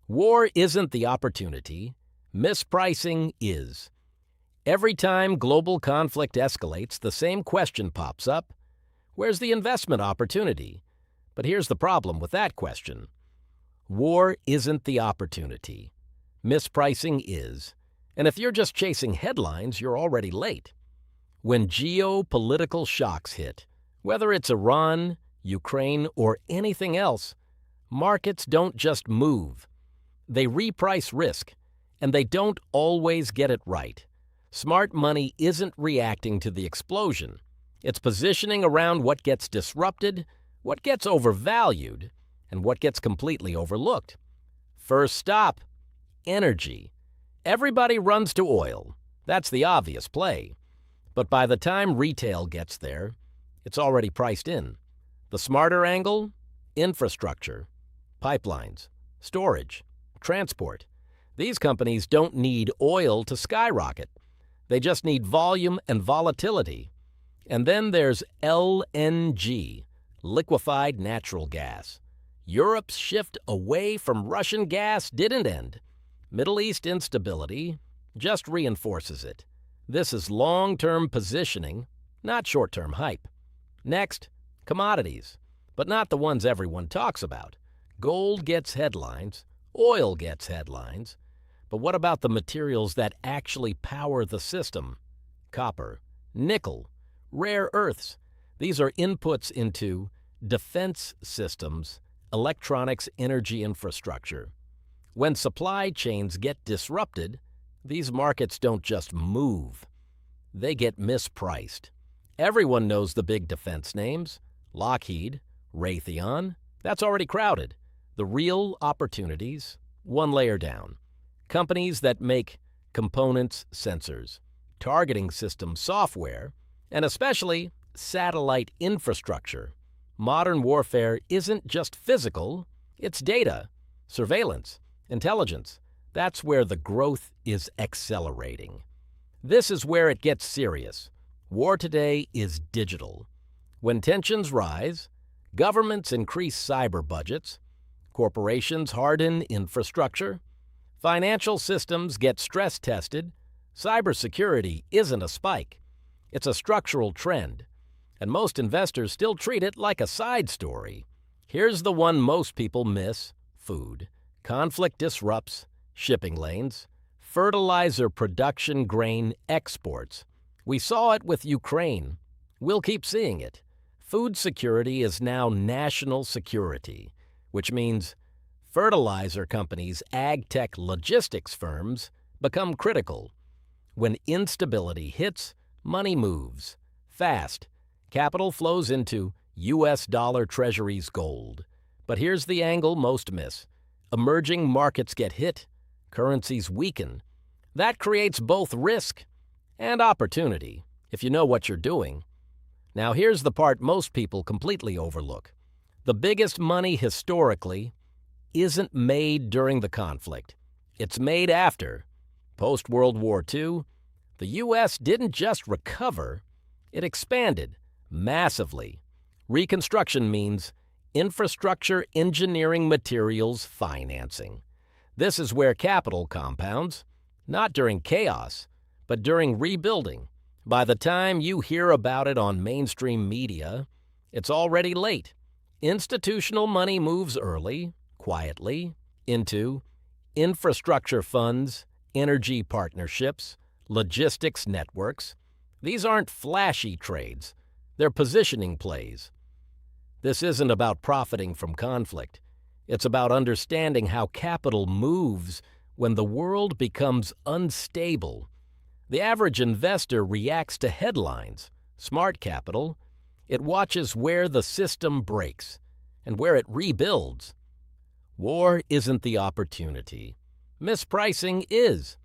War isn't the opportunity, mispricing is. Every time global conflict escalates, the same question pops up. Where's the investment opportunity? But here's the problem with that question. War isn't the opportunity. Mispricing is. And if you're just chasing headlines, you're already late. When geopolitical shocks hit, whether it's Iran, Ukraine, or anything else, markets don't just move. They reprice risk, and they don't always get it right. Smart money isn't reacting to the explosion. It's positioning around what gets disrupted, what gets overvalued, and what gets completely overlooked. First stop, energy. Everybody runs to oil. That's the obvious play. But by the time retail gets there, it's already priced in. The smarter angle? Infrastructure, pipelines, storage, transport. These companies don't need oil to skyrocket. They just need volume and volatility. And then there's LNG, liquefied natural gas. Europe's shift away from Russian gas didn't end. Middle East instability just reinforces it. This is long-term positioning, not short-term hype. Next, commodities, but not the ones everyone talks about. Gold gets headlines, oil gets headlines, but what about the materials that actually power the system? Copper, nickel, rare earths. These are inputs into defense systems, electronics, energy infrastructure. When supply chains get disrupted, these markets don't just move. They get mispriced. Everyone knows the big defense names. Lockheed, Raytheon. That's already crowded. The real opportunities, one layer down. Companies that make components, sensors, targeting system software, and especially satellite infrastructure. Modern warfare isn't just physical, it's data, surveillance, intelligence. That's where the growth is accelerating. This is where it gets serious. War today is digital. When tensions rise, governments increase cyber budgets, corporations harden infrastructure, financial systems get stress tested. Cybersecurity isn't a spike. It's a structural trend, and most investors still treat it like a side story. Here's the one most people miss: food. Conflict disrupts shipping lanes, fertilizer production, grain exports. We saw it with Ukraine. We'll keep seeing it. Food security is now national security, which means fertilizer companies, ag tech logistics firms become critical. When instability hits, money moves fast. Capital flows into U.S. dollar treasuries, gold. But here's the angle most miss. Emerging markets get hit, currencies weaken. That creates both risk and opportunity, if you know what you're doing. Now here's the part most people completely overlook. The biggest money historically isn't made during the conflict. It's made after. Post-World War II, the U.S. didn't just recover, it expanded massively. Reconstruction means infrastructure, engineering, materials, financing. This is where capital compounds, not during chaos, but during rebuilding. By the time you hear about it on mainstream media, it's already late. Institutional money moves early, quietly, into infrastructure funds, energy partnerships, logistics networks. These aren't flashy trades. They're positioning plays. This isn't about profiting from conflict. It's about understanding how capital moves when the world becomes unstable. The average investor reacts to headlines. Smart capital, it watches where the system breaks and where it rebuilds. War isn't the opportunity. Mispricing is.